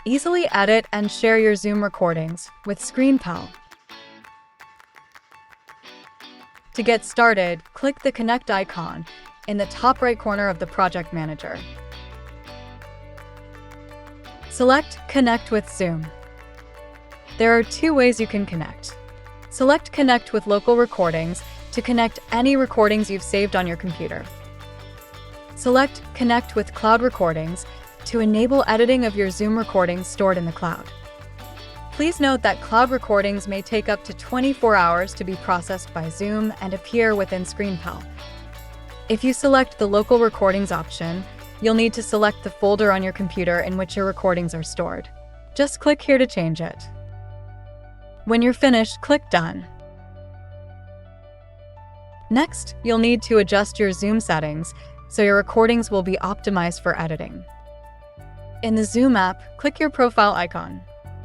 Easily edit and share your Zoom recordings with ScreenPal. To get started, click the Connect icon in the top right corner of the Project Manager. Select Connect with Zoom. There are two ways you can connect. Select Connect with Local Recordings to connect any recordings you've saved on your computer. Select Connect with Cloud Recordings to enable editing of your Zoom recordings stored in the cloud. Please note that cloud recordings may take up to 24 hours to be processed by Zoom and appear within ScreenPal. If you select the Local Recordings option, you'll need to select the folder on your computer in which your recordings are stored. Just click here to change it. When you're finished, click Done. Next, you'll need to adjust your Zoom settings so your recordings will be optimized for editing. In the Zoom app, click your profile icon,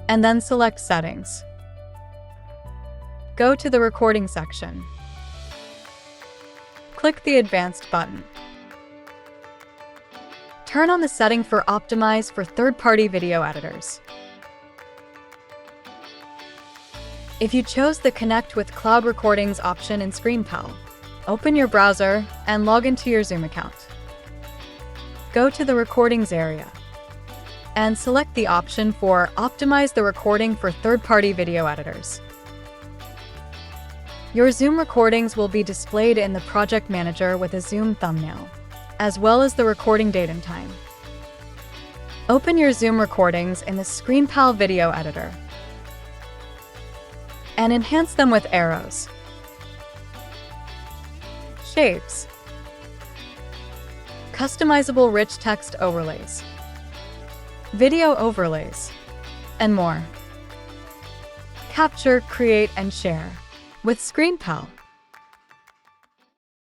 and then select Settings. Go to the Recording section. Click the Advanced button. Turn on the setting for Optimize for third-party video editors. If you chose the Connect with Cloud Recordings option in ScreenPal, open your browser and log into your Zoom account. Go to the Recordings area and select the option for Optimize the recording for third-party video editors. Your Zoom recordings will be displayed in the Project Manager with a Zoom thumbnail, as well as the recording date and time. Open your Zoom recordings in the ScreenPal video editor and enhance them with arrows, shapes, customizable rich text overlays, video overlays, and more. Capture, create, and share with ScreenPal.